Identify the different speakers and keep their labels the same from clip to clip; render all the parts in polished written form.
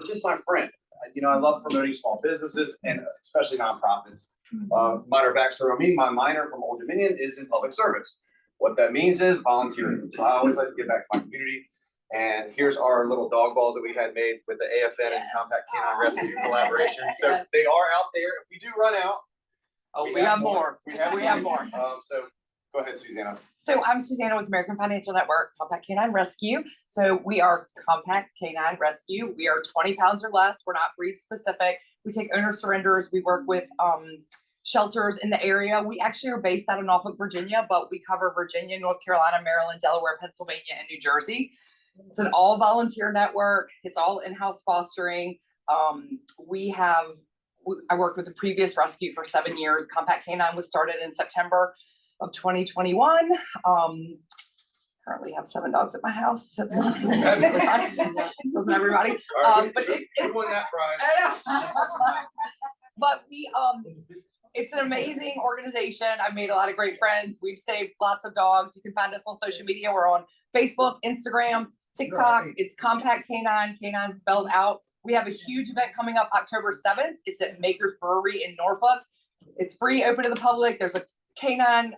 Speaker 1: just my friend. I love promoting small businesses and especially nonprofits. Minor backstory on me, my minor from Old Dominion is in public service. What that means is volunteerism. So I always like to give back to my community. And here's our little dog balls that we had made with the AFN and Compact Canine Rescue collaboration. So they are out there. If we do run out,
Speaker 2: we have more.
Speaker 1: We have
Speaker 2: more.
Speaker 1: So go ahead, Susanna.
Speaker 3: So I'm Susanna with American Financial Network, Compact Canine Rescue. So we are Compact Canine Rescue. We are 20 pounds or less. We're not breed specific. We take owner surrenders. We work with shelters in the area. We actually are based out of Norfolk, Virginia, but we cover Virginia, North Carolina, Maryland, Delaware, Pennsylvania, and New Jersey. It's an all volunteer network. It's all in-house fostering. I worked with the previous rescue for 7 years. Compact Canine was started in September of 2021. Currently have 7 dogs at my house. So doesn't everybody? But
Speaker 1: it's won that prize.
Speaker 3: But it's an amazing organization. I've made a lot of great friends. We've saved lots of dogs. You can find us on social media. We're on Facebook, Instagram, TikTok. It's Compact Canine. Canine spelled out. We have a huge event coming up October 7th. It's at Maker's Brewery in Norfolk. It's free, open to the public. There's a canine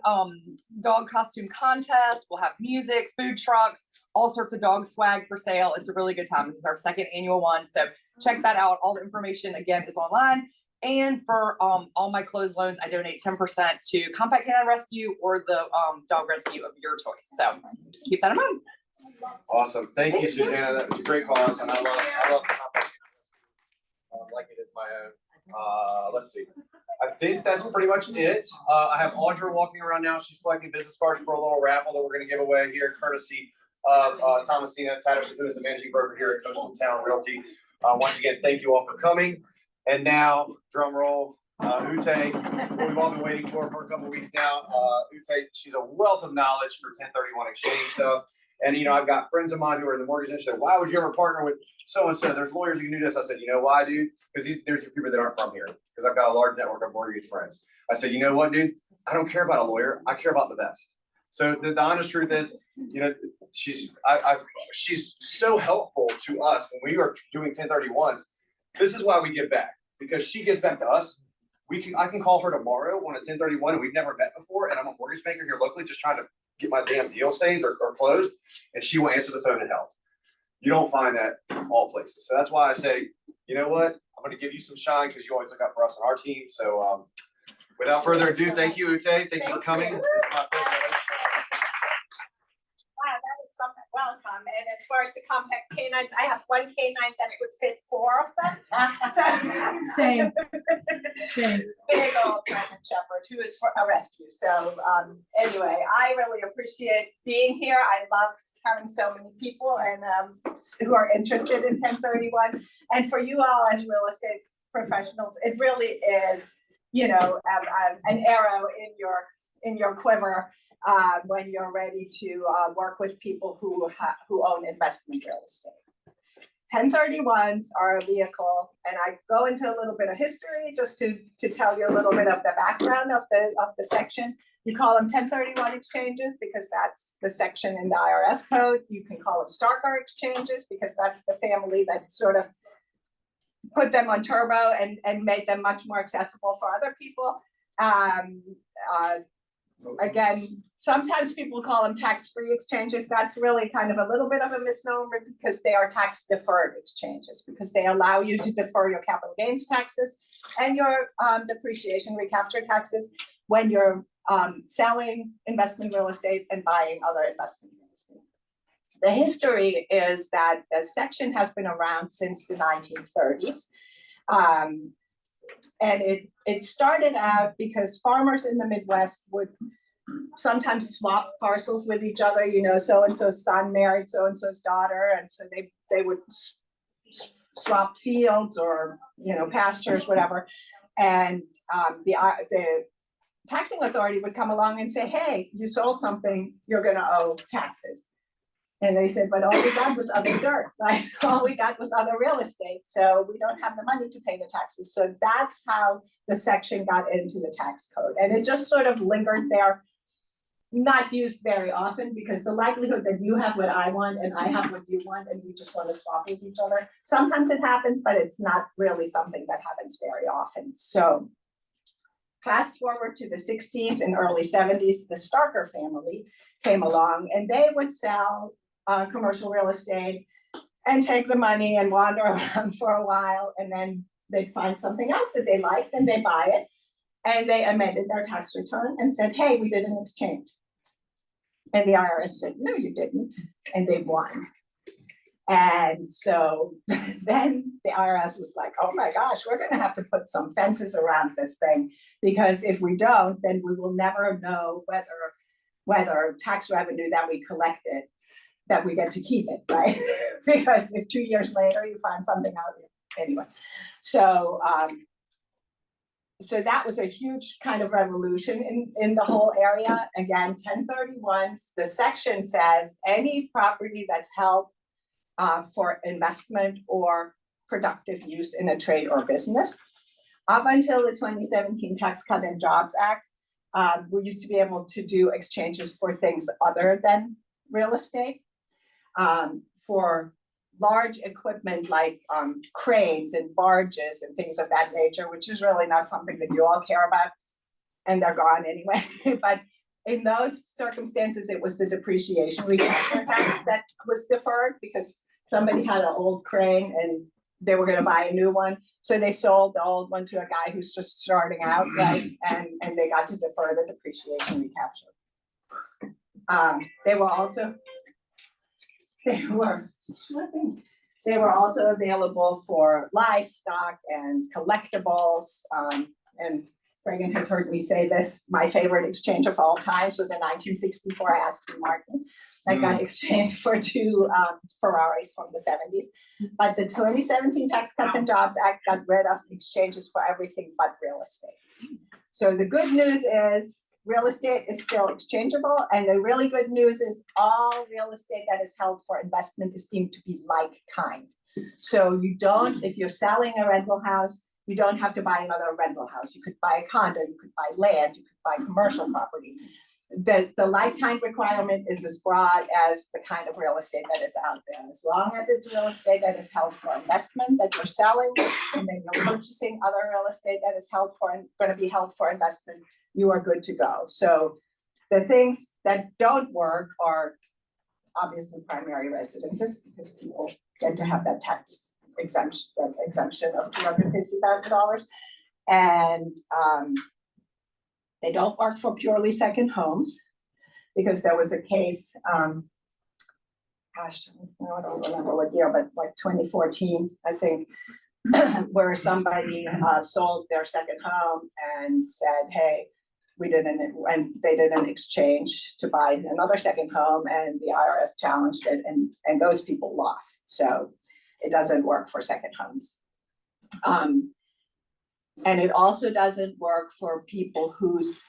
Speaker 3: dog costume contest. We'll have music, food trucks, all sorts of dog swag for sale. It's a really good time. This is our 2nd annual one. So check that out. All the information again is online. And for all my closed loans, I donate 10% to Compact Canine Rescue or the dog rescue of your choice. So keep that in mind.
Speaker 1: Awesome. Thank you, Susanna. That was a great cause. And I love the Compact like it is my own. Let's see. I think that's pretty much it. I have Audra walking around now. She's collecting business cards for a little raffle that we're going to give away here, courtesy of Thomasina Tatterson, who is the managing broker here at Coastal Town Realty. Once again, thank you all for coming. And now, drum roll, Ute, who we've all been waiting for a couple of weeks now. Ute, she's a wealth of knowledge for 1031 exchange stuff. And, I've got friends of mine who are in the mortgage industry. Why would you ever partner with so-and-so? There's lawyers who can do this. I said, you know why, dude? Because there's people that aren't from here. Because I've got a large network of mortgage friends. I said, you know what, dude? I don't care about a lawyer. I care about the best. So the honest truth is, she's so helpful to us when we are doing 1031s. This is why we give back, because she gives back to us. I can call her tomorrow on a 1031 and we've never met before, and I'm a mortgage banker here locally just trying to get my damn deal saved or closed, and she will answer the phone and help. You don't find that all places. So that's why I say, you know what? I'm going to give you some shine because you always look out for us on our team. So without further ado, thank you, Ute. Thank you for coming.
Speaker 4: Welcome. And as far as the compact canines, I have one canine that would fit 4 of them. So,
Speaker 5: Same.
Speaker 4: Big old German Shepherd who is for a rescue. So anyway, I really appreciate being here. I love having so many people and who are interested in 1031. And for you all as real estate professionals, it really is, an arrow in your quiver. When you're ready to work with people who own investment real estate. 1031s are a vehicle, and I go into a little bit of history just to tell you a little bit of the background of the section. You call them 1031 exchanges because that's the section in the IRS code. You can call them Starker exchanges because that's the family that sort of put them on turbo and made them much more accessible for other people. Again, sometimes people call them tax-free exchanges. That's really kind of a little bit of a misnomer because they are tax-deferred exchanges because they allow you to defer your capital gains taxes and your depreciation recapture taxes when you're selling investment real estate and buying other investment real estate. The history is that the section has been around since the 1930s. And it started out because farmers in the Midwest would sometimes swap parcels with each other, so-and-so's son married so-and-so's daughter, and so they would swap fields or, pastures, whatever. And the taxing authority would come along and say, hey, you sold something, you're gonna owe taxes. And they said, but all we got was other dirt, right? All we got was other real estate. So we don't have the money to pay the taxes. So that's how the section got into the tax code. And it just sort of lingered there not used very often, because the likelihood that you have what I want and I have what you want and we just want to swap with each other, sometimes it happens, but it's not really something that happens very often. So fast forward to the 60s and early 70s, the Starker family came along and they would sell commercial real estate and take the money and wander around for a while, and then they'd find something else that they liked and they buy it. And they amended their tax return and said, hey, we did an exchange. And the IRS said, no, you didn't, and they won. And so then the IRS was like, oh my gosh, we're gonna have to put some fences around this thing, because if we don't, then we will never know whether tax revenue that we collected, that we get to keep it, right? Because if 2 years later you find something out, anyway. So so that was a huge kind of revolution in the whole area. Again, 1031s, the section says any property that's held for investment or productive use in a trade or business. Up until the 2017 Tax Cut and Jobs Act, we used to be able to do exchanges for things other than real estate. For large equipment like cranes and barges and things of that nature, which is really not something that you all care about, and they're gone anyway. But in those circumstances, it was the depreciation recapture tax that was deferred, because somebody had an old crane and they were going to buy a new one. So they sold the old one to a guy who's just starting out, right? And they got to defer the depreciation recapture. They were also available for livestock and collectibles. And Reagan has heard me say this, my favorite exchange of all times was in 1964 Aston Martin that got exchanged for two Ferraris from the 70s. But the 2017 Tax Cuts and Jobs Act got rid of exchanges for everything but real estate. So the good news is real estate is still exchangeable, and the really good news is all real estate that is held for investment is deemed to be like kind. So you don't, if you're selling a rental house, you don't have to buy another rental house. You could buy a condo, you could buy land, you could buy commercial property. The like kind requirement is as broad as the kind of real estate that is out there. As long as it's real estate that is held for investment that you're selling, and then you're purchasing other real estate that is held for and going to be held for investment, you are good to go. So the things that don't work are obviously primary residences, because people get to have that tax exemption of $250,000, and they don't work for purely second homes, because there was a case, gosh, I don't remember what year, but like 2014, I think, where somebody sold their second home and said, hey, they did an exchange to buy another second home, and the IRS challenged it, and those people lost. So it doesn't work for second homes. And it also doesn't work for people whose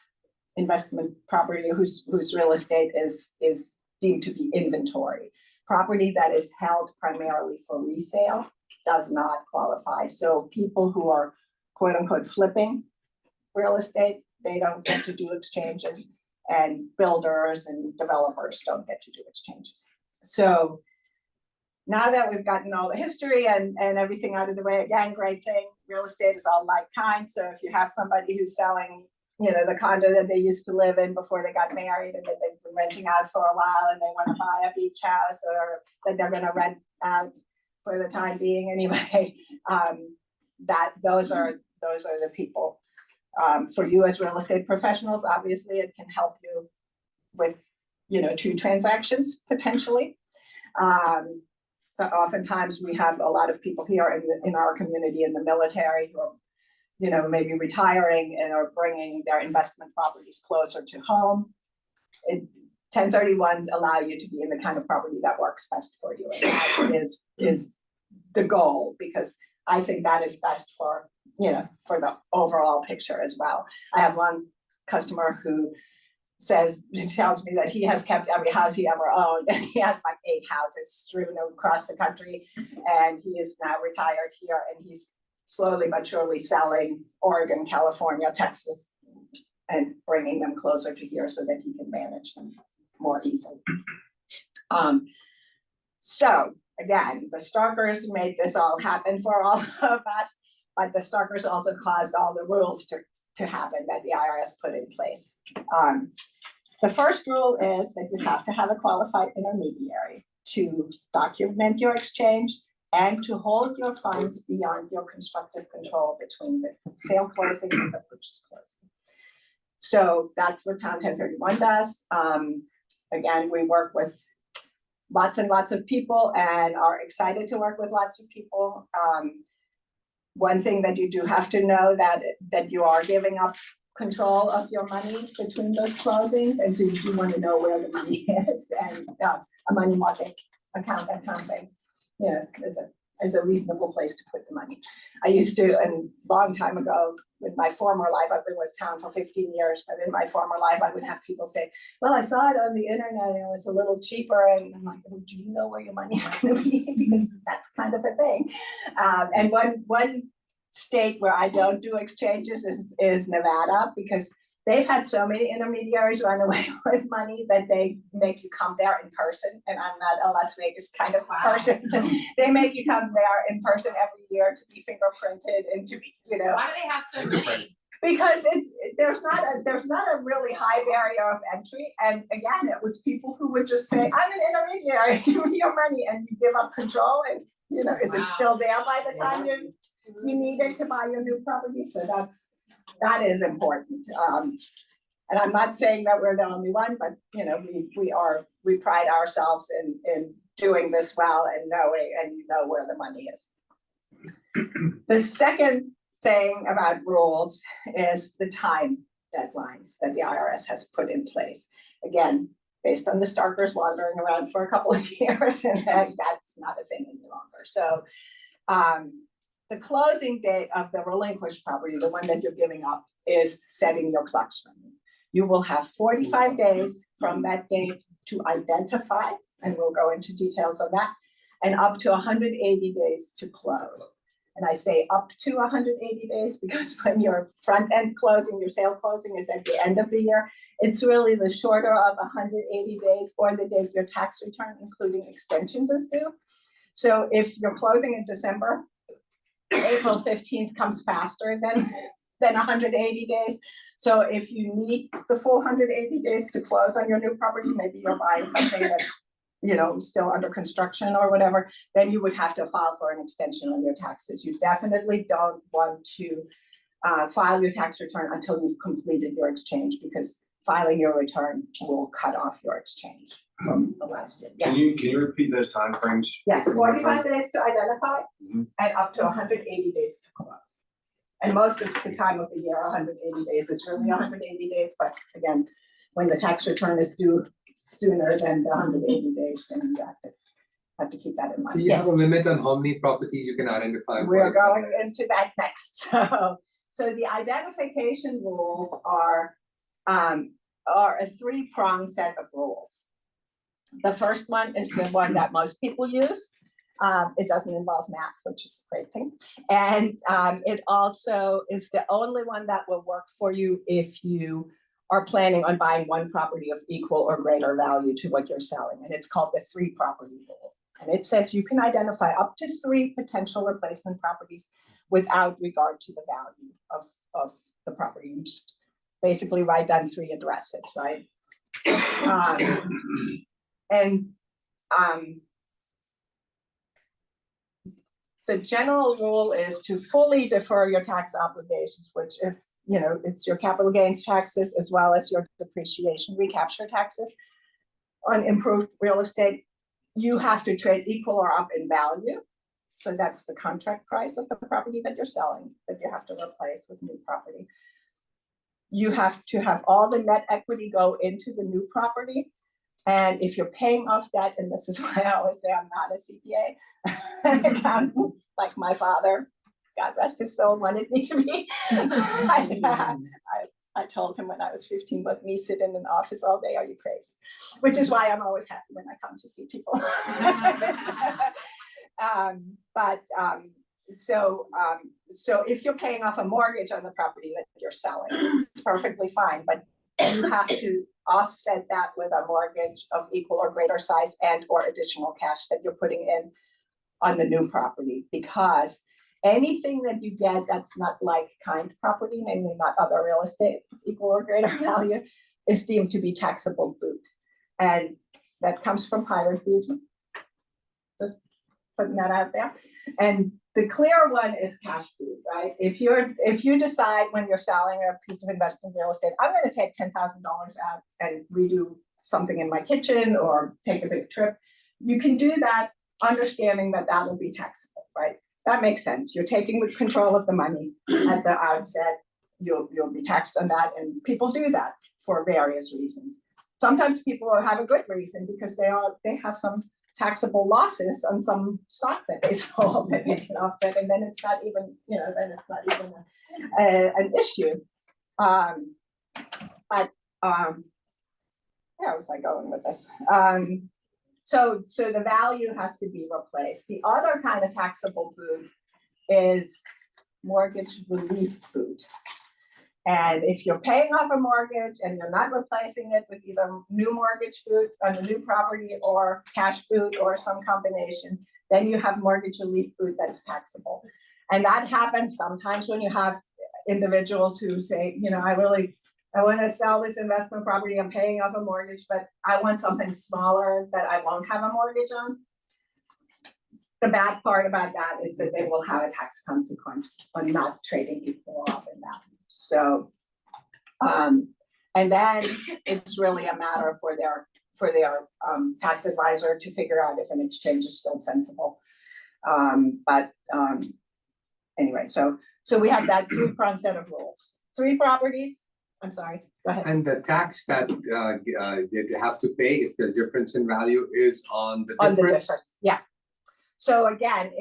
Speaker 4: investment property, whose real estate is deemed to be inventory. Property that is held primarily for resale does not qualify. So people who are quote unquote flipping real estate, they don't get to do exchanges, and builders and developers don't get to do exchanges. So now that we've gotten all the history and everything out of the way, again, great thing, real estate is all like kind. So if you have somebody who's selling, the condo that they used to live in before they got married and that they've been renting out for a while, and they want to buy a beach house, or that they're going to rent out for the time being anyway, those are the people. For you as real estate professionals, obviously it can help you with, 2 transactions potentially. So oftentimes we have a lot of people here in our community in the military who are, maybe retiring and are bringing their investment properties closer to home. 1031s allow you to be in the kind of property that works best for you. And that is the goal, because I think that is best for, for the overall picture as well. I have one customer who tells me that he has kept every house he ever owned, and he has like 8 houses strewn across the country, and he is now retired here, and he's slowly but surely selling Oregon, California, Texas, and bringing them closer to here so that he can manage them more easily. So again, the Starkers made this all happen for all of us, but the Starkers also caused all the rules to happen that the IRS put in place. The first rule is that you have to have a qualified intermediary to document your exchange and to hold your funds beyond your constructive control between the sale closing and the purchase closing. So that's what Town 1031 does. Again, we work with lots and lots of people and are excited to work with lots of people. One thing that you do have to know that you are giving up control of your money between those closings, and so you do want to know where the money is, and a money market account at Town Bank, you know, is a reasonable place to put the money. I used to, and long time ago, with my former life, I've been with Town for 15 years, but in my former life, I would have people say, well, I saw it on the internet and it was a little cheaper. And I'm like, well, do you know where your money's going to be? Because that's kind of a thing. And one state where I don't do exchanges is Nevada, because they've had so many intermediaries run away with money that they make you come there in person. And I'm not a Las Vegas kind of person. So they make you come there in person every year to be fingerprinted and to be, you know.
Speaker 3: Why do they have so many?
Speaker 4: Because there's not a really high barrier of entry. And again, it was people who would just say, I'm an intermediary, give me your money, and you give up control, and you know, is it still there by the time you need it to buy your new property? So that is important. And I'm not saying that we're the only one, but you know, we pride ourselves in doing this well and knowing, and you know where the money is. The second thing about rules is the time deadlines that the IRS has put in place. Again, based on the Starkers wandering around for a couple of years, and that's not a thing any longer. So the closing date of the relinquished property, the one that you're giving up, is setting your clocks running. You will have 45 days from that date to identify, and we'll go into details on that, and up to 180 days to close. And I say up to 180 days because when your front end closing, your sale closing is at the end of the year, it's really the shorter of 180 days or the date your tax return, including extensions, is due. So if you're closing in December, April 15th comes faster than 180 days. So if you need the full 180 days to close on your new property, maybe you're buying something that's, you know, still under construction or whatever, then you would have to file for an extension on your taxes. You definitely don't want to file your tax return until you've completed your exchange, because filing your return will cut off your exchange from the last year.
Speaker 1: Can you repeat those timeframes?
Speaker 4: Yes, 45 days to identify and up to 180 days to close. And most of the time of the year, 180 days is really 180 days, but again, when the tax return is due sooner than the 180 days, then you have to keep that in mind.
Speaker 5: Do you have a limit on how many properties you can identify?
Speaker 4: We're going into that next. So the identification rules are a three-pronged set of rules. The first one is the one that most people use. It doesn't involve math, which is a great thing. And it also is the only one that will work for you if you are planning on buying one property of equal or greater value to what you're selling. And it's called the 3-property rule. And it says you can identify up to 3 potential replacement properties without regard to the value of the property. You just basically write down 3 addresses, right? The general rule is to fully defer your tax obligations, which if you know, it's your capital gains taxes as well as your depreciation recapture taxes on improved real estate. You have to trade equal or up in value. So that's the contract price of the property that you're selling that you have to replace with new property. You have to have all the net equity go into the new property. And if you're paying off debt, and this is why I always say I'm not a CPA, an accountant, like my father, God rest his soul, wanted me to be. I told him when I was 15, let me sit in an office all day, are you crazy? Which is why I'm always happy when I come to see people. so if you're paying off a mortgage on the property that you're selling, it's perfectly fine, but you have to offset that with a mortgage of equal or greater size and or additional cash that you're putting in on the new property, because anything that you get that's not like kind property, namely not other real estate equal or greater value, is deemed to be taxable boot. And that comes from pirate booty. Just putting that out there. And the clear one is cash boot, right? If you decide when you're selling a piece of investment real estate, I'm going to take $10,000 out and redo something in my kitchen or take a big trip, you can do that understanding that that will be taxable, right? That makes sense. You're taking control of the money at the outset. You'll be taxed on that, and people do that for various reasons. Sometimes people have a good reason because they have some taxable losses on some stock that they sold that they can offset, and then it's not even, an issue. Where was I going with this? So the value has to be replaced. The other kind of taxable boot is mortgage relief boot. And if you're paying off a mortgage and you're not replacing it with either new mortgage boot on the new property or cash boot or some combination, then you have mortgage relief boot that is taxable. And that happens sometimes when you have individuals who say, I want to sell this investment property, I'm paying off a mortgage, but I want something smaller that I won't have a mortgage on. The bad part about that is that they will have a tax consequence on not trading equal up in that. So, and then it's really a matter for their tax advisor to figure out if an exchange is still sensible. Anyway, so we have that two-pronged set of rules. 3 properties. I'm sorry, go ahead.
Speaker 5: And the tax that they have to pay if there's difference in value is on the
Speaker 4: On the
Speaker 5: difference?
Speaker 4: difference, yeah. So again,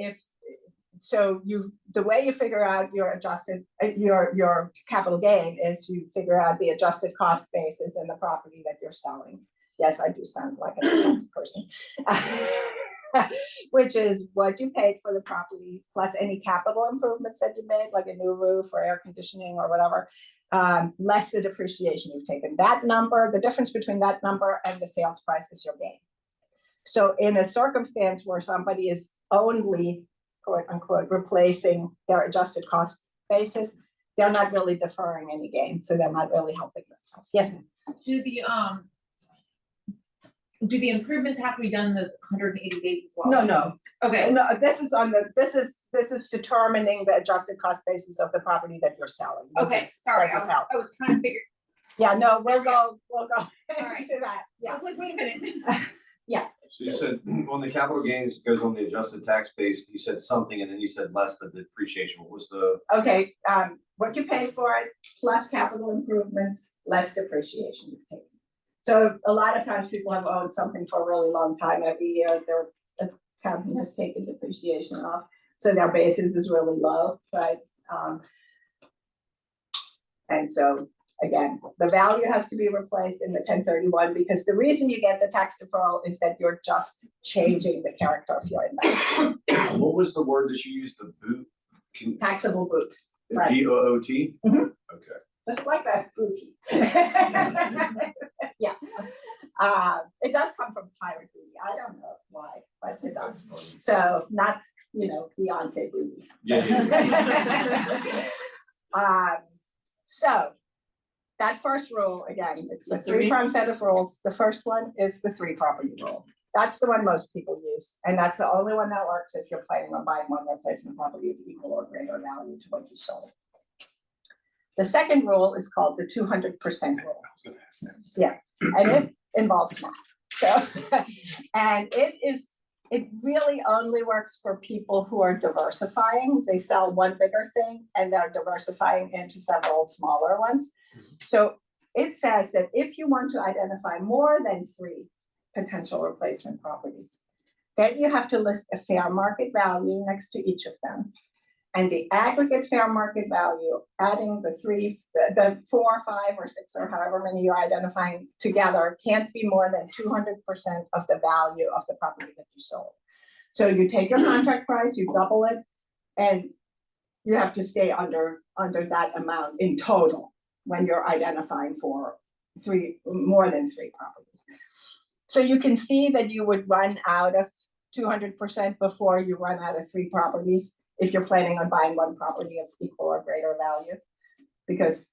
Speaker 4: the way you figure out your adjusted, your capital gain is you figure out the adjusted cost basis in the property that you're selling. Yes, I do sound like an tax person. Which is what you paid for the property plus any capital improvements that you made, like a new roof or air conditioning or whatever, less the depreciation you've taken. That number, the difference between that number and the sales price is your gain. So in a circumstance where somebody is only, quote unquote, replacing their adjusted cost basis, they're not really deferring any gain. So they're not really helping themselves. Yes, ma'am.
Speaker 6: Do the improvements have to be done in those 180 days as well?
Speaker 4: No.
Speaker 6: Okay.
Speaker 4: No, this is determining the adjusted cost basis of the property that you're selling.
Speaker 6: Okay, sorry, I was trying to figure.
Speaker 4: Yeah, no, we'll go
Speaker 6: right.
Speaker 4: into that.
Speaker 6: I
Speaker 4: Yeah.
Speaker 6: was like, wait a minute.
Speaker 1: So you said when the capital gains goes on the adjusted tax base, you said something and then you said less than the depreciation. What was the?
Speaker 4: Okay, what you pay for it plus capital improvements, less depreciation you pay. So a lot of times people have owned something for a really long time. Every year their accountant has taken depreciation off. So their basis is really low, right? And so again, the value has to be replaced in the 1031 because the reason you get the tax deferral is that you're just changing the character of your investment.
Speaker 1: What was the word that you used? The boot?
Speaker 4: Taxable boot, right.
Speaker 1: B-O-O-T?
Speaker 4: Mhm.
Speaker 1: Okay.
Speaker 4: Just like that booty. Yeah. It does come from pirate booty. I don't know why, but it does. So not, Beyonce booty.
Speaker 1: Yeah.
Speaker 4: So that first rule, again, it's a 3-pronged set of rules. The first one is the 3 property rule. That's the one most people use. And that's the only one that works if you're planning on buying one replacement property of equal or greater value to what you sold. The second rule is called the 200% rule. Yeah, and it involves math. So, and it really only works for people who are diversifying. They sell one bigger thing and they're diversifying into several smaller ones. So it says that if you want to identify more than 3 potential replacement properties, then you have to list a fair market value next to each of them. And the aggregate fair market value, adding the 4, 5, or 6, or however many you're identifying together, can't be more than 200% of the value of the property that you sold. So you take your contract price, you double it, And you have to stay under that amount in total when you're identifying for more than three properties. So you can see that you would run out of 200% before you run out of three properties if you're planning on buying one property of equal or greater value. Because,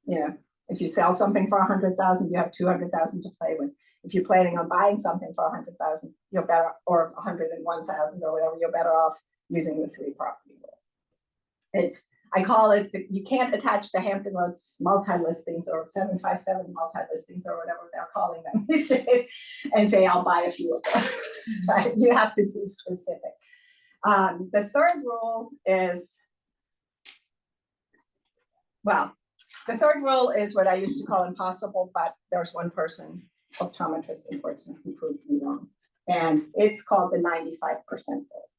Speaker 4: you know, if you sell something for 100,000, you have 200,000 to play with. If you're planning on buying something for 100,000, you're better, or 101,000 or whatever, you're better off using the three property rule. I call it, you can't attach the Hampton Roads multi-listings or 757 multi-listings or whatever they're calling them these days and say, I'll buy a few of those. But you have to be specific. The third rule is, well, the third rule is what I used to call impossible, but there's one person, optometrist in Portsmouth, who proved me wrong. And it's called the 95% rule.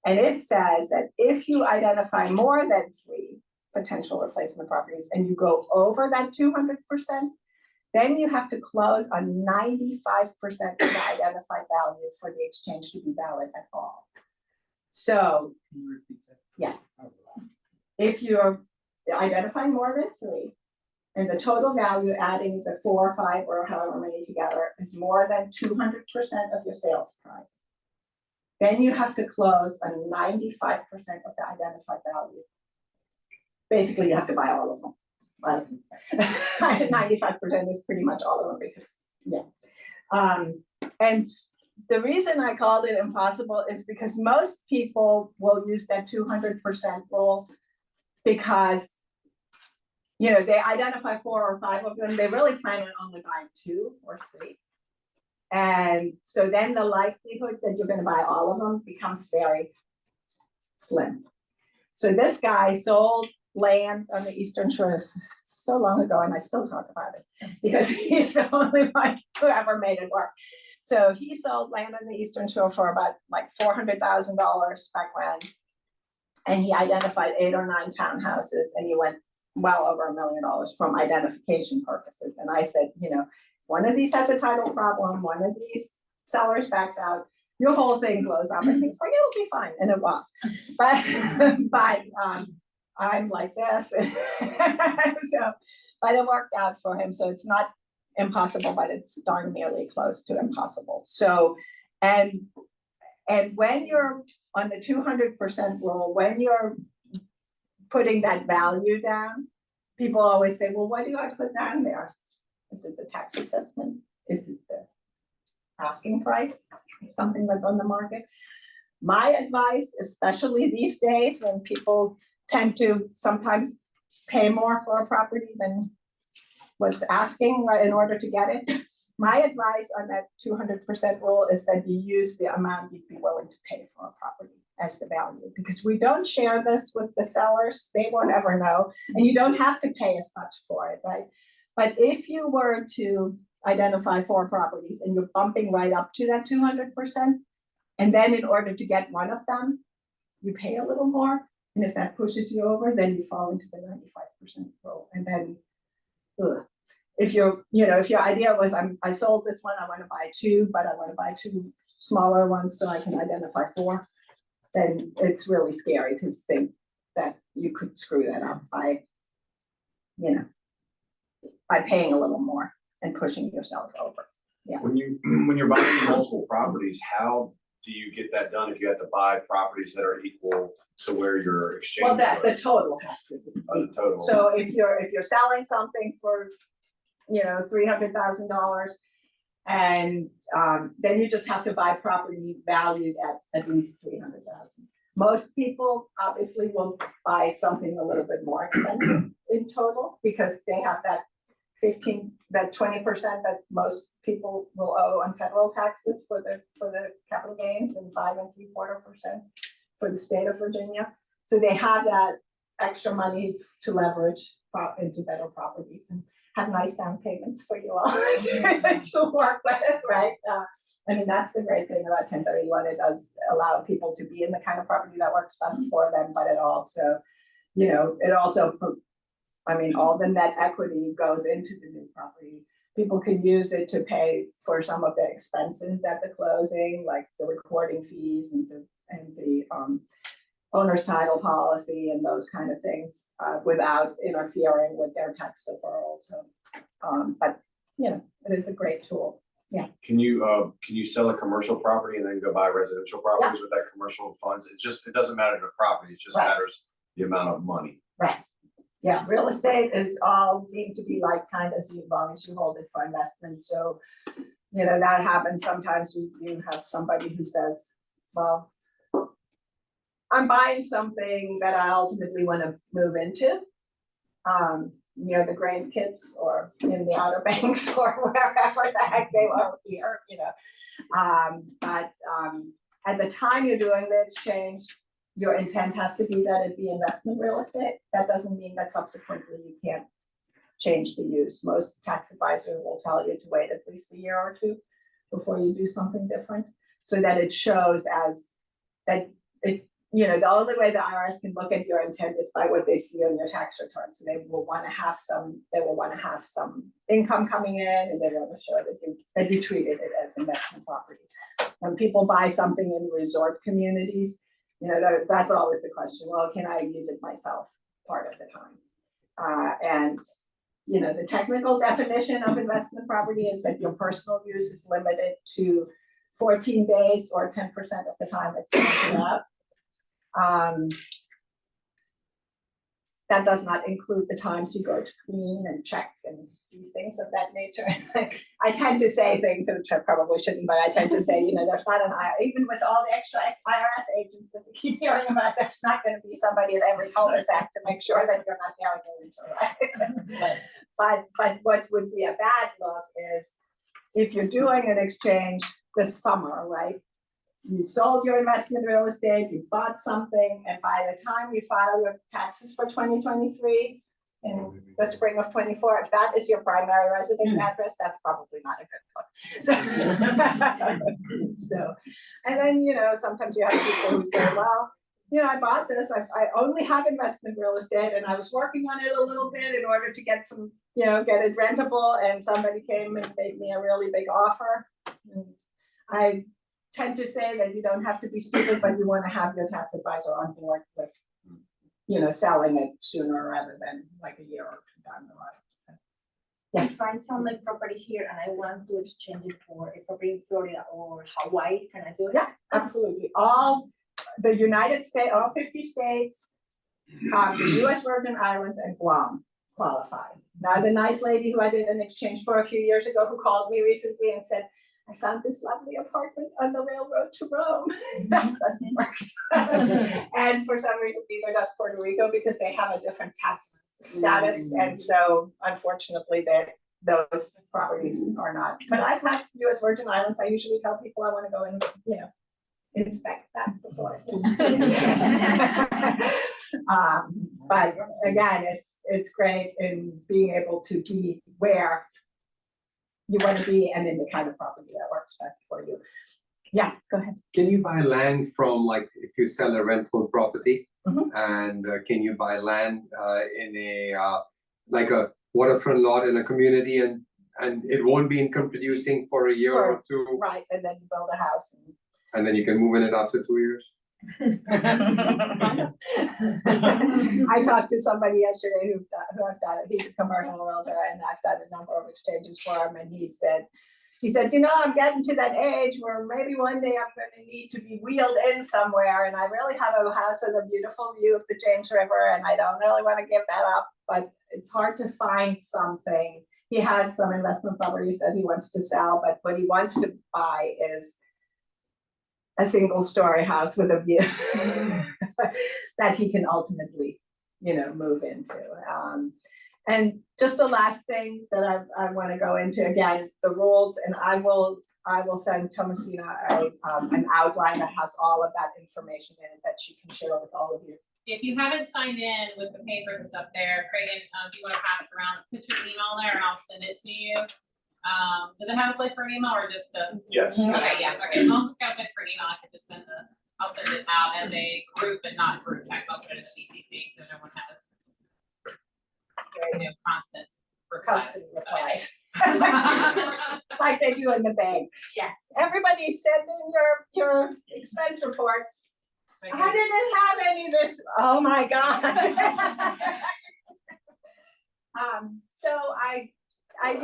Speaker 4: And it says that if you identify more than three potential replacement properties and you go over that 200%, then you have to close on 95% of the identified value for the exchange to be valid at all. So, yes, if you're identifying more than three, and the total value adding the 4 or 5 or however many together is more than 200% of your sales price, then you have to close on 95% of the identified value. Basically, you have to buy all of them. But 95% is pretty much all of them because, yeah. And the reason I called it impossible is because most people will use that 200% rule because, you know, they identify 4 or 5 of them. They really plan on only buying 2 or 3. And so then the likelihood that you're going to buy all of them becomes very slim. So this guy sold land on the Eastern Shore so long ago, and I still talk about it because he's the only one who ever made it work. So he sold land on the Eastern Shore for about like $400,000 back when, and he identified 8 or 9 townhouses, and he went well over $1 million from identification purposes. And I said, you know, one of these has a title problem, one of these sellers backs out, your whole thing blows up. And he's like, it'll be fine. And it was. But I'm like this. So, but it worked out for him. So it's not impossible, but it's darn nearly close to impossible. So, and when you're on the 200% rule, when you're putting that value down, people always say, well, what do I put down there? Is it the tax assessment? Is it the asking price? Something that's on the market? My advice, especially these days when people tend to sometimes pay more for a property than what's asking in order to get it. My advice on that 200% rule is that you use the amount you'd be willing to pay for a property as the value, because we don't share this with the sellers. They won't ever know, and you don't have to pay as much for it, right? But if you were to identify 4 properties and you're bumping right up to that 200%, and then in order to get one of them, you pay a little more. And if that pushes you over, then you fall into the 95% rule. And then if your idea was I sold this one, I want to buy 2, but I want to buy 2 smaller ones so I can identify 4, then it's really scary to think that you could screw that up by, you know, by paying a little more and pushing yourself over. Yeah.
Speaker 1: When you're buying multiple properties, how do you get that done if you have to buy properties that are equal to where your exchange?
Speaker 4: Well, the total has to be.
Speaker 1: The total.
Speaker 4: So if you're selling something for, you know, $300,000, and then you just have to buy property valued at least $300,000. Most people obviously will buy something a little bit more expensive in total because they have that 20% that most people will owe on federal taxes for the capital gains, and 5 3/4% for the state of Virginia. So they have that extra money to leverage into better properties and have nice down payments for you all to work with, right? I mean, that's the great thing about 1031. It does allow people to be in the kind of property that works best for them, but it also, you know, all the net equity goes into the new property. People can use it to pay for some of the expenses at the closing, like the recording fees and the owner's title policy and those kind of things, without interfering with their tax deferral. So, but, you know, it is a great tool.
Speaker 1: Can you sell a commercial property and then go buy residential properties with that commercial funds? It doesn't matter the property, it just
Speaker 4: Right.
Speaker 1: matters the amount of money.
Speaker 4: Right. Yeah, real estate is all deemed to be like kind as long as you hold it for investment. So, you know, that happens sometimes. You have somebody who says, well, I'm buying something that I ultimately want to move into, near the grandkids or in the Outer Banks or wherever the heck they are here, you know. But at the time you're doing the exchange, your intent has to be that it be investment real estate. That doesn't mean that subsequently you can't change the use. Most tax advisors will tell you to wait at least a year or two before you do something different, so that it shows as that it, you know, the only way the IRS can look at your intent is by what they see on your tax return. So they will want to have some income coming in, and they want to show that you treated it as investment property. When people buy something in resort communities, you know, that's always the question. Well, can I use it myself part of the time? And you know, the technical definition of investment property is that your personal use is limited to 14 days or 10% of the time it's rented out. That does not include the times you go to clean and check and do things of that nature. I tend to say things which I probably shouldn't, but I tend to say, you know, there's not even with all the extra IRS agents that we keep hearing about, there's not going to be somebody at every cul-de-sac to make sure that you're not there into, right? But what would be a bad look is if you're doing an exchange this summer, right? You sold your investment real estate, you bought something, and by the time you file your taxes for 2023, in the spring of 24, if that is your primary residence address, that's probably not a good look. So, and then, you know, sometimes you have people who say, well, you know, I bought this, I only have investment real estate, and I was working on it a little bit in order to get some, you know, get it rentable, and somebody came and made me a really big offer. And I tend to say that you don't have to be stupid, but you want to have your tax advisor on board with, you know, selling it sooner rather than like a year or two down the line. So, yeah.
Speaker 7: If I sell my property here and I want to exchange it for a property in Florida or Hawaii, can I do it?
Speaker 4: Yeah, absolutely. All the United States, all 50 states, the US Virgin Islands and Guam qualify. Now, the nice lady who I did an exchange for a few years ago who called me recently and said, I found this lovely apartment on the railroad to Rome. That doesn't work. And for some reason, neither does Puerto Rico because they have a different tax status. And so unfortunately, those properties are not. But I've had US Virgin Islands. I usually tell people I want to go and, you know, inspect that before. But again, it's great in being able to be where you want to be and in the kind of property that works best for you. Yeah, go ahead.
Speaker 5: Can you buy land from, like, if you sell a rental property,
Speaker 4: Mhm.
Speaker 5: and can you buy land in a like a waterfront lot in a community, and it won't be income producing for a year or two,
Speaker 4: Right, and then you build a house.
Speaker 5: and then you can move in it after 2 years?
Speaker 4: I talked to somebody yesterday who I've done it. He's a commercial realtor, and I've done a number of exchanges for him. And he said, you know, I'm getting to that age where maybe one day I'm going to need to be wheeled in somewhere, and I really have a house with a beautiful view of the James River, and I don't really want to give that up. But it's hard to find something. He has some investment properties that he wants to sell, but what he wants to buy is a single-story house with a view that he can ultimately, you know, move into. And just the last thing that I want to go into, again, the rules, and I will send Thomasina an outline that has all of that information in it that she can share with all of you.
Speaker 8: If you haven't signed in with the paper that's up there, Craig, if you want to pass it around, put your email there and I'll send it to you. Does it have a place for an email or just a?
Speaker 1: Yes.
Speaker 8: Okay, yeah, okay, as long as it's got a place for an email, I can just I'll send it out as a group and not group text. I'll put it in the BCC so no one has, you know, constant replies.
Speaker 4: Like they do in the bank.
Speaker 8: Yes.
Speaker 4: Everybody send in your expense reports. I didn't have any of this, oh my God. So I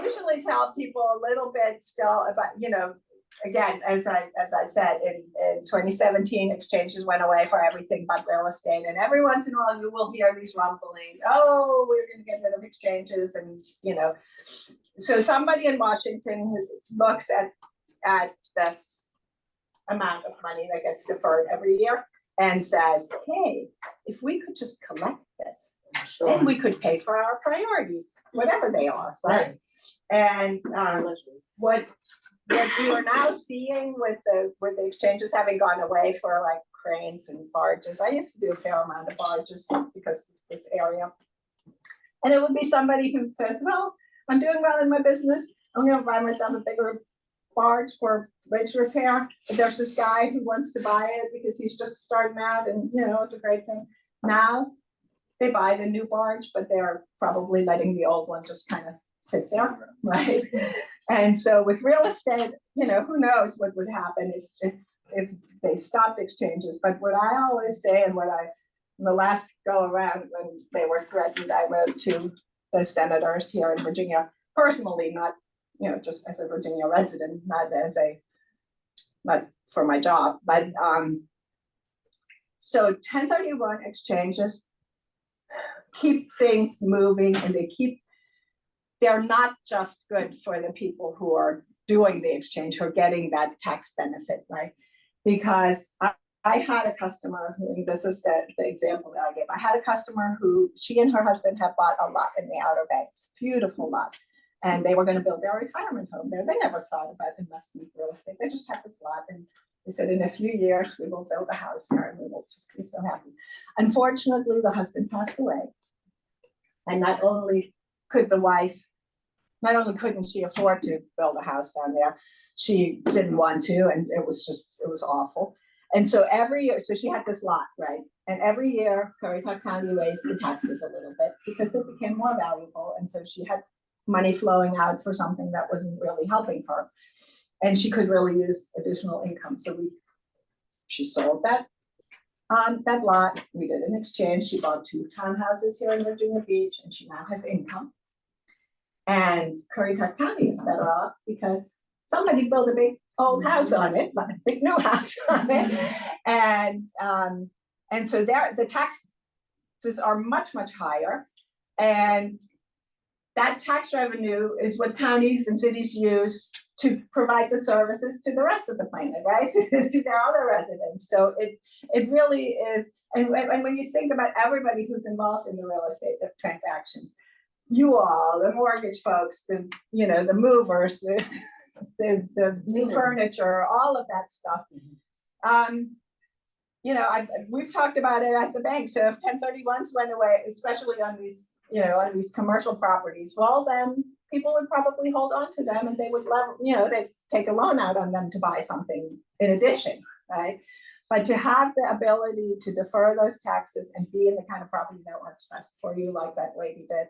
Speaker 4: usually tell people a little bit still about, you know, again, as I said, in 2017, exchanges went away for everything but real estate. And every once in a while you will hear these rumblings, oh, we're gonna get rid of exchanges and, you know. So somebody in Washington who looks at this amount of money that gets deferred every year and says, hey, if we could just collect this, then we could pay for our priorities, whatever they are, right? And what we are now seeing with the exchanges having gone away for like cranes and barges. I used to do a fair amount of barges because of this area. And it would be somebody who says, well, I'm doing well in my business. I'm gonna buy myself a bigger barge for bridge repair. But there's this guy who wants to buy it because he's just starting out and, you know, it's a great thing. Now they buy the new barge, but they're probably letting the old one just kind of sit there, right? And so with real estate, you know, who knows what would happen if they stopped exchanges. But what I always say, and in the last go around when they were threatened, I wrote to the senators here in Virginia, personally, not, you know, just as a Virginia resident, not for my job, but so 1031 exchanges keep things moving, and they're not just good for the people who are doing the exchange, who are getting that tax benefit, right? Because I had a customer who, and this is the example that I gave. I had a customer who, she and her husband had bought a lot in the Outer Banks, beautiful lot. And they were going to build their retirement home there. They never thought about investment real estate. They just had this lot. And they said, in a few years, we will build a house there and we will just be so happy. Unfortunately, the husband passed away. And not only couldn't she afford to build a house down there, she didn't want to, and it was awful. And so every year, so she had this lot, right? And every year, Currituck County raised the taxes a little bit because it became more valuable. And so she had money flowing out for something that wasn't really helping her. And she could really use additional income. So she sold that lot. We did an exchange. She bought 2 townhouses here in Virginia Beach, and she now has income. And Currituck County is better off because somebody built a big old house on it, not a big new house on it. And so the taxes are much, much higher. And that tax revenue is what counties and cities use to provide the services to the rest of the planet, right? To their other residents. So it really is, and when you think about everybody who's involved in the real estate transactions, you all, the mortgage folks, the movers, the new furniture, all of that stuff. We've talked about it at the bank. So if 1031s went away, especially on these commercial properties, well, then people would probably hold on to them, and they would they'd take a loan out on them to buy something in addition, right? But to have the ability to defer those taxes and be in the kind of property that works best for you, like that lady did,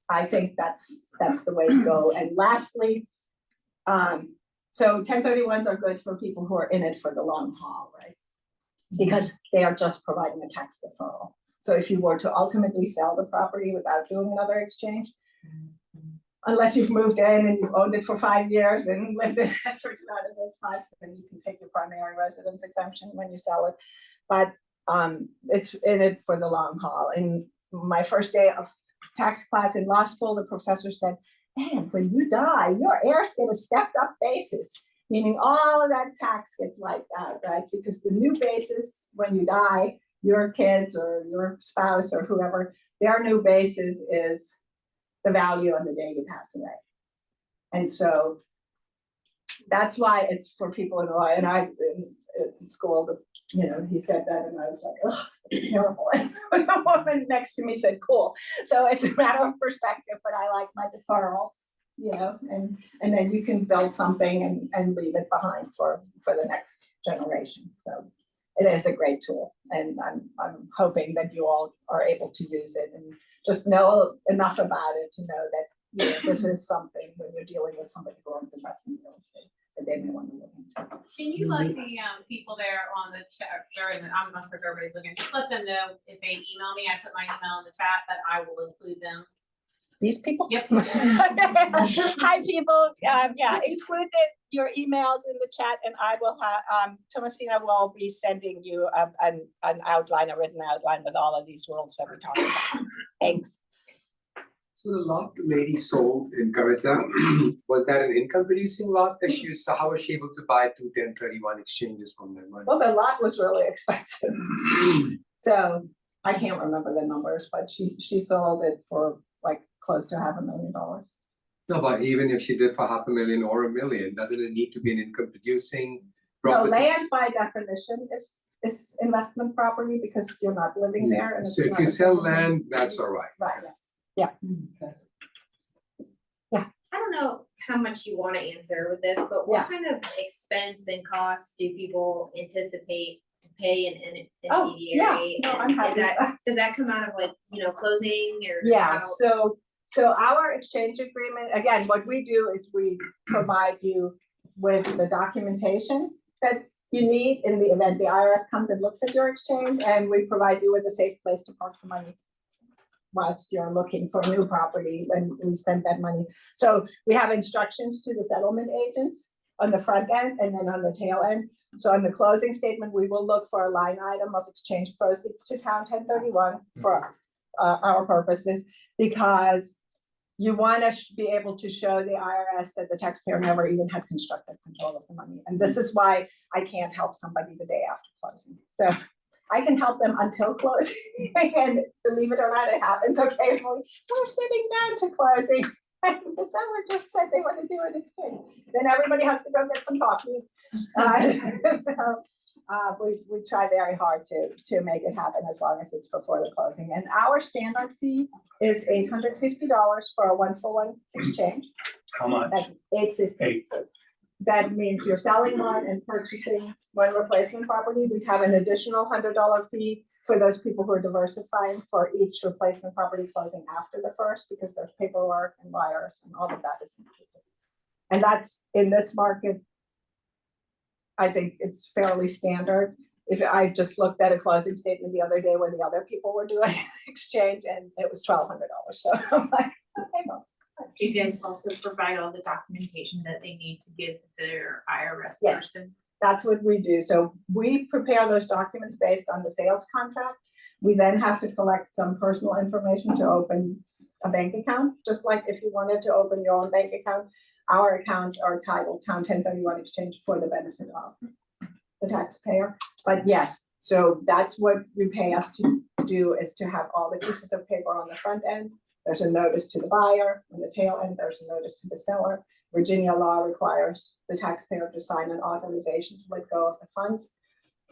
Speaker 4: I think that's the way to go. And lastly, so 1031s are good for people who are in it for the long haul, right? Because they are just providing a tax deferral. So if you were to ultimately sell the property without doing another exchange, unless you've moved in and you've owned it for 5 years and lived in it for 2 out of those 5, then you can take your primary residence exemption when you sell it. But it's in it for the long haul. And my first day of tax class in law school, the professor said, and when you die, your heirs get a stepped up basis, meaning all of that tax gets wiped out, right? Because the new basis, when you die, your kids or your spouse or whoever, their new basis is the value on the day you pass away. And so that's why it's for people in law. And I, in school, he said that, and I was like, oh, it's terrible. And the woman next to me said, cool. So it's a matter of perspective, but I like my deferrals, and then you can build something and leave it behind for the next generation. So it is a great tool, and I'm hoping that you all are able to use it and just know enough about it to know that this is something when you're dealing with somebody who owns investment real estate. that they may want to look into.
Speaker 8: Can you let the people there on the chat, I'm not sure if everybody's looking, just let them know if they email me, I put my email in the chat, that I will include them.
Speaker 4: These people?
Speaker 8: Yep.
Speaker 4: Hi, people. Yeah, include your emails in the chat and I will have, Thomasina will be sending you an outline, a written outline with all of these rules that we talked about. Thanks.
Speaker 5: So the lot the lady sold in Garita, was that an income producing lot that she used, so how was she able to buy 2 1031 exchanges from that money?
Speaker 4: Well, the lot was really expensive. So I can't remember the numbers, but she sold it for like close to $500,000.
Speaker 5: No, but even if she did for $500,000 or $1 million, doesn't it need to be an income producing
Speaker 4: No,
Speaker 5: property?
Speaker 4: land by definition is investment property because you're not living there. And
Speaker 5: So
Speaker 4: it's
Speaker 5: if you
Speaker 4: not a
Speaker 5: sell
Speaker 4: single-
Speaker 5: land, that's all right.
Speaker 4: Right,
Speaker 9: I don't know how much you wanna answer with this, but
Speaker 4: Yeah.
Speaker 9: what kind of expense and costs do people anticipate to pay an
Speaker 4: Oh, yeah.
Speaker 9: intermediary?
Speaker 4: No, I'm
Speaker 9: And
Speaker 4: happy
Speaker 9: is
Speaker 4: with
Speaker 9: that,
Speaker 4: that.
Speaker 9: does that come out of like, closing or?
Speaker 4: Yeah,
Speaker 9: how-
Speaker 4: so our exchange agreement, again, what we do is we provide you with the documentation that you need in the event the IRS comes and looks at your exchange, and we provide you with a safe place to park the money whilst you're looking for new property when we send that money. So we have instructions to the settlement agents on the front end and then on the tail end. So on the closing statement, we will look for a line item of exchange proceeds to town 1031 for our purposes, because you want to be able to show the IRS that the taxpayer never even had constructive control of the money. And this is why I can't help somebody the day after closing. So I can help them until closing, and believe it or not, it happens occasionally. We're sitting down to closing, and the seller just said they want to do it again. Then everybody has to go get some coffee. We try very hard to make it happen as long as it's before the closing. And our standard fee is $850 for a 1-for-1 exchange.
Speaker 2: How much?
Speaker 4: At $850. That means you're selling one and purchasing one replacement property. We have an additional $100 fee for those people who are diversifying for each replacement property closing after the first, because there's paperwork and wires and all of that is included. And that's in this market, I think it's fairly standard. If I just looked at a closing statement the other day where the other people were doing exchange and it was $1,200. So I'm like, okay, well.
Speaker 6: Do you guys also provide all the documentation that they need to give their IRS
Speaker 4: Yes.
Speaker 6: person?
Speaker 4: That's what we do. So we prepare those documents based on the sales contract. We then have to collect some personal information to open a bank account, just like if you wanted to open your own bank account. Our accounts are titled Town 1031 Exchange for the benefit of the taxpayer. But yes, so that's what you pay us to do, is to have all the pieces of paper on the front end. There's a notice to the buyer. On the tail end, there's a notice to the seller. Virginia law requires the taxpayer to sign an authorization to let go of the funds,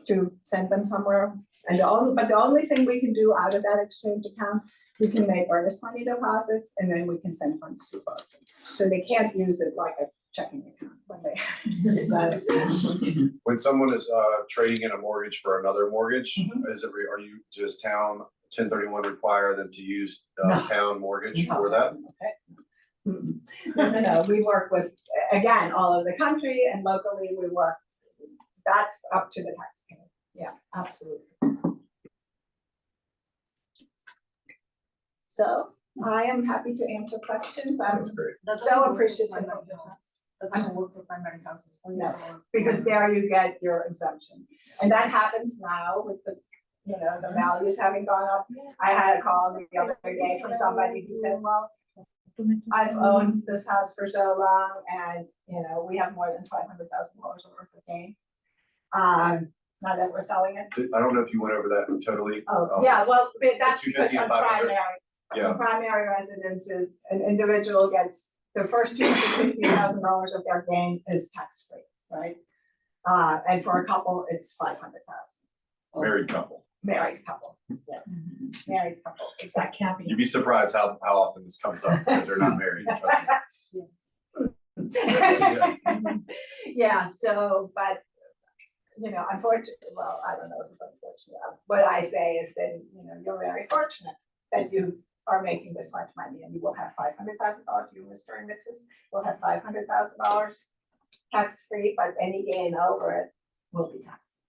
Speaker 4: to send them somewhere. And the only thing we can do out of that exchange account, we can make earnest money deposits, and then we can send funds to both. So they can't use it like a checking account when they.
Speaker 1: When someone is trading in a mortgage for another mortgage, are you, does town 1031 require them to use
Speaker 4: No.
Speaker 1: town mortgage for that?
Speaker 4: No, we work with, again, all over the country, and locally we work, that's up to the taxpayer. Yeah, absolutely. So I am happy to answer questions. I'm
Speaker 1: That's great.
Speaker 4: so appreciative of
Speaker 7: That doesn't work for primary houses.
Speaker 4: No, because there you get your exemption. And that happens now with the, the values having gone up. I had a call the other day from somebody who said, well, I've owned this house for so long and, we have more than $500,000 worth of gain. Now that we're selling it.
Speaker 1: I don't know if you went over that totally.
Speaker 4: Oh, yeah, well, but that's because
Speaker 1: 250 and
Speaker 4: on
Speaker 1: 500.
Speaker 4: primary,
Speaker 1: Yeah.
Speaker 4: on primary residences, an individual gets the first $250,000 of their gain is tax-free, right? And for a couple, it's $500,000.
Speaker 1: Married couple.
Speaker 4: Married couple, yes, married couple, exactly.
Speaker 1: You'd be surprised how often this comes up because they're not married.
Speaker 4: Yeah, so, but, unfortunately, well, I don't know if it's unfortunate. What I say is that, you're very fortunate that you are making this much money, and you will have $500,000, you, Mr. and Mrs. will have $500,000 tax-free, but any gain over it will be taxed.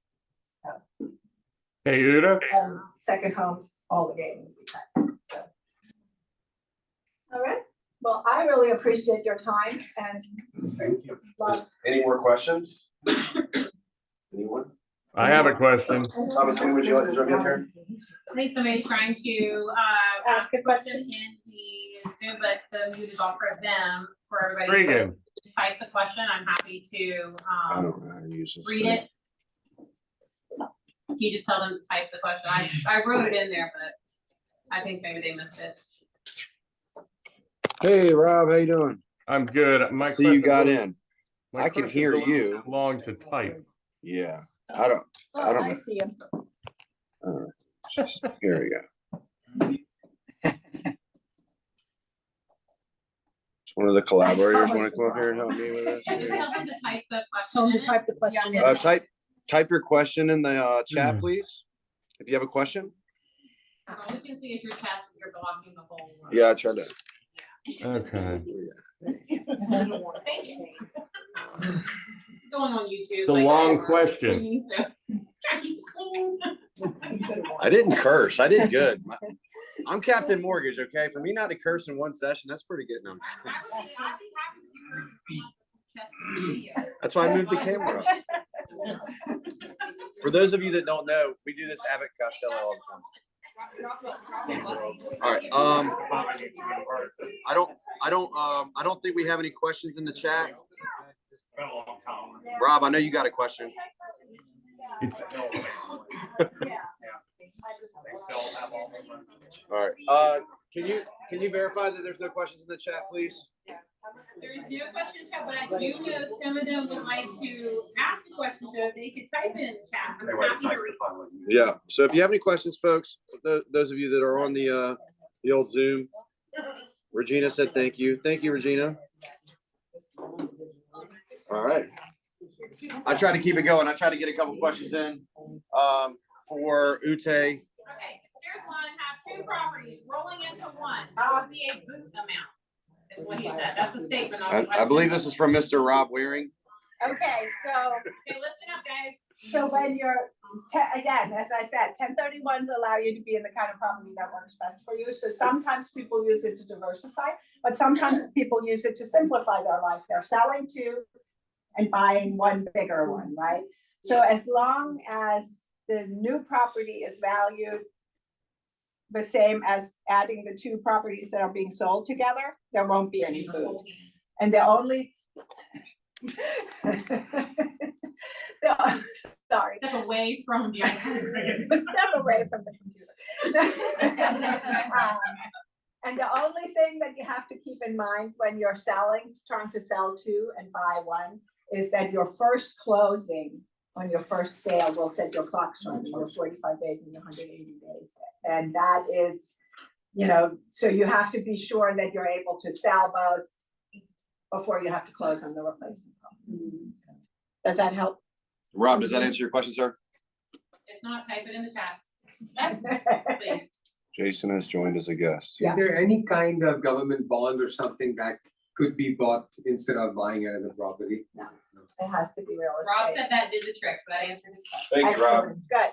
Speaker 10: Hey, Uda,
Speaker 4: Second homes, all the gain will be taxed, so. All right, well, I really appreciate your time and
Speaker 5: Thank you.
Speaker 4: love.
Speaker 1: Any more questions? Anyone?
Speaker 10: I have a question.
Speaker 1: Thomasine, would you like to jump in here?
Speaker 8: I think somebody's trying to,
Speaker 4: Ask a question.
Speaker 8: in the Zoom, but the mute is off for them, for everybody. So
Speaker 10: Regan,
Speaker 8: just type the question. I'm happy to,
Speaker 1: I don't know how to use this.
Speaker 8: read it. You just tell them to type the question. I wrote it in there, but I think maybe they missed it.
Speaker 11: Hey, Rob, how you doing?
Speaker 10: I'm good. My
Speaker 11: See you
Speaker 10: question's
Speaker 11: got
Speaker 10: a little-
Speaker 11: in.
Speaker 10: my
Speaker 11: I can
Speaker 10: question's
Speaker 11: hear
Speaker 10: a little
Speaker 11: you.
Speaker 10: Long to type.
Speaker 11: Yeah, I don't
Speaker 4: Oh,
Speaker 11: know.
Speaker 4: I see him.
Speaker 11: Here we go. Does one of the collaborators want to come up here and help me with
Speaker 8: And just
Speaker 11: this?
Speaker 8: tell them to type the
Speaker 4: Tell him to
Speaker 8: question.
Speaker 4: type the question in.
Speaker 11: Type your question in the chat,
Speaker 10: Hmm.
Speaker 11: please. If you have a question.
Speaker 8: All we can see is your chest, you're blocking the whole.
Speaker 11: Yeah, I tried to.
Speaker 10: Okay.
Speaker 8: Thank you. It's going on YouTube.
Speaker 10: It's a
Speaker 8: like,
Speaker 10: long question.
Speaker 8: So, try to keep it clean.
Speaker 11: I didn't curse. I did good. I'm Captain Mortgage, okay? For me not to curse in one session, that's pretty good. No,
Speaker 8: I'd be happy if you person.
Speaker 11: that's why I moved the camera up. For those of you that don't know, we do this Abbott Costello all the time. All right, I don't think we have any questions in the chat. Rob, I know you got a question.
Speaker 10: It's,
Speaker 11: All right, can you verify that there's no questions in the chat, please?
Speaker 8: There is no question in chat, but I do know some of them would like to ask a question, so if they could type it in the chat, I'm happy to read.
Speaker 11: Yeah, so if you have any questions, folks, those of you that are on the old Zoom, Regina said thank you. Thank you, Regina. All right. I tried to keep it going. I tried to get a couple questions in for Ute.
Speaker 8: Okay, here's one, have two properties rolling into one, what would be a boot amount? Is what he said, that's a statement on the
Speaker 11: I believe this is from Mr. Rob Waring.
Speaker 4: Okay, so,
Speaker 8: Okay, listen up, guys.
Speaker 4: so when you're, again, as I said, 1031s allow you to be in the kind of property that works best for you. So sometimes people use it to diversify, but sometimes people use it to simplify their life. They're selling two and buying one bigger one, right? So as long as the new property is valued the same as adding the two properties that are being sold together, there won't be any food. And the only sorry.
Speaker 8: Step away from the.
Speaker 4: Step away from the computer. And the only thing that you have to keep in mind when you're trying to sell two and buy one, is that your first closing on your first sale will set your clocks running, your 45 days and your 180 days. And that is, so you have to be sure that you're able to sell both before you have to close on the replacement property. Does that help?
Speaker 11: Rob, does that answer your question, sir?
Speaker 8: If not, type it in the chat, please.
Speaker 11: Jason has joined as a guest.
Speaker 4: Yeah.
Speaker 5: Is there any kind of government bond or something that could be bought instead of buying another property?
Speaker 4: No. It has to be real estate.
Speaker 8: Rob said that did the trick, so that answered his question.
Speaker 11: Thank you, Rob.
Speaker 4: Excellent. Good.